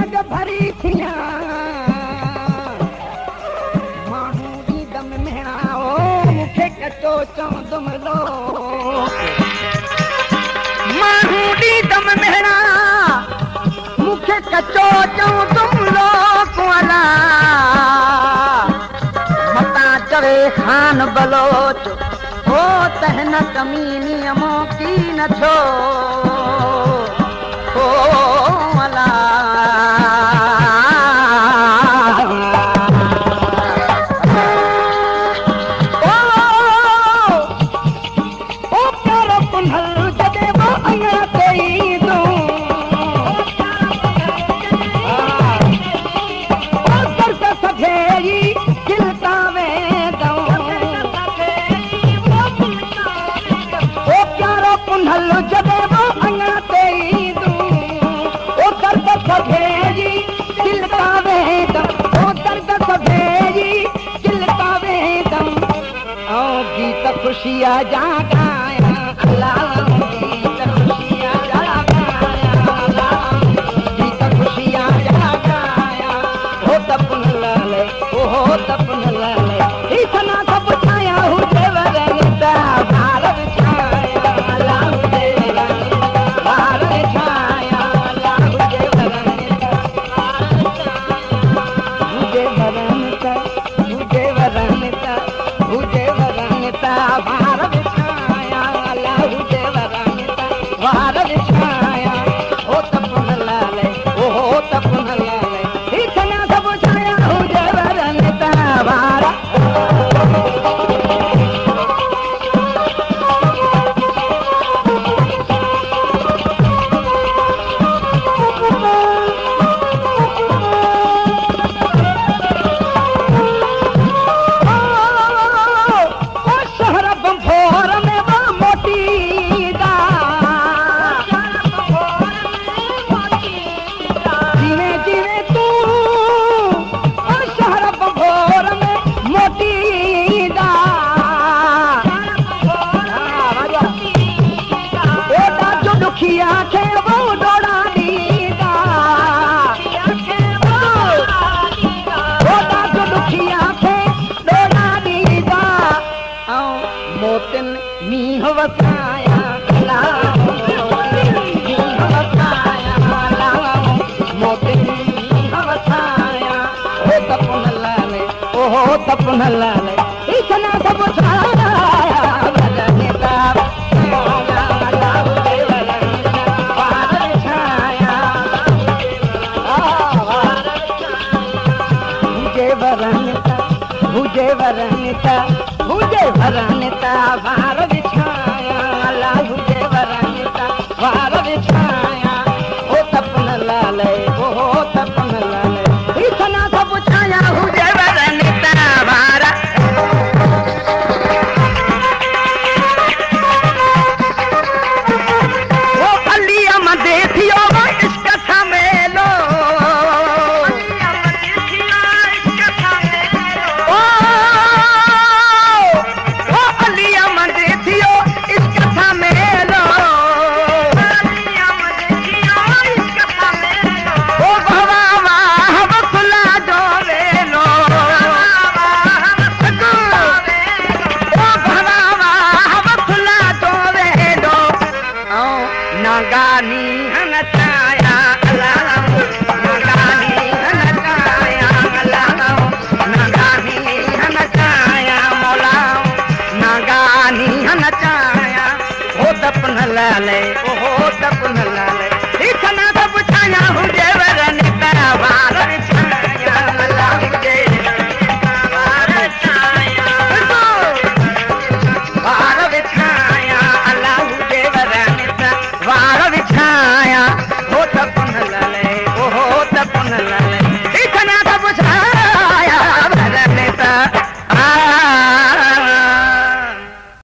अग भरी थिया माण्हू ॾींदम मेणा ओ मूंखे कचो चवंदुमि लो माण्हू ॾींदम मेणा मूंखे कचो चवंदुमि लो कुआला मता चवे खान बलोच ओ तहन कमीनी मोकी न छो ओ अला ओ प्यारो पुन्हल जॾहिं वो अञा तेई दूं ओ दर्द सभेई खिलता वेंदऊं ओ प्यारो पुन्हल जॾहिं वो अञा तेई दूं ओ दर्द सभेई खिलता वेंदऊं ओ दर्द सभेई खिलता वेंदऊं ओ गीत ख़ुशिया जा गाया अल्लाह गीत ख़ुशिया जा गाया अल्लाह गीत ख़ुशिया जा गाया हो तपन लाले ओ हो तपन लाले इतना सब छाया हुजे वरनिता भारत छाया अल्लाह हुजे वरनिता भारत छाया अल्लाह हुजे वरनिता हुजे वरनिता हुजे वरनिता हुजे वरनिता भारत छाया अल्लाह हुजे वरनिता भारत छाया ओ तपन लाले ओ हो तपन लाले इतना सब छाया हुजे वरनिता भारत ओ शहर बंभोर में वो मोटी दा जीवे जीवे तू ओ शहर बंभोर में मोटी दा एडा जो दुखिया खे वो डोड़ा ॾींदा ओडा जो दुखिया खे डोड़ा ॾींदा ऐं मोतिन मींह वसाया मींह वसाया मोतिन मींह वसाया ओ तपन लाले ओ हो तपन लाले इतना सब छाया वरनिता अल्लाह हुजे वरनिता भारत छाया हुजे वरनिता हुजे वरनिता हुजे वरनिता भारत छाया अल्लाह हुजे वरनिता भारत छाया ओ तपन लाले ओ हो तपन लाले इतना सब छाया हुजे वरनिता भारत ओ अलिया मदे थियो इश्क थमेलो ओ अलिया मदे थियो इश्क थमेलो ओ भवा वाह बसला जो वेलो ओ भवा वाह बसला जो वेलो नागानी नचाया अल्लाह नागानी नचाया अल्लाह नागानी नचाया मौला नागानी नचाया हो तपन लाले ओ हो तपन लाले इतना सब छाया हुजे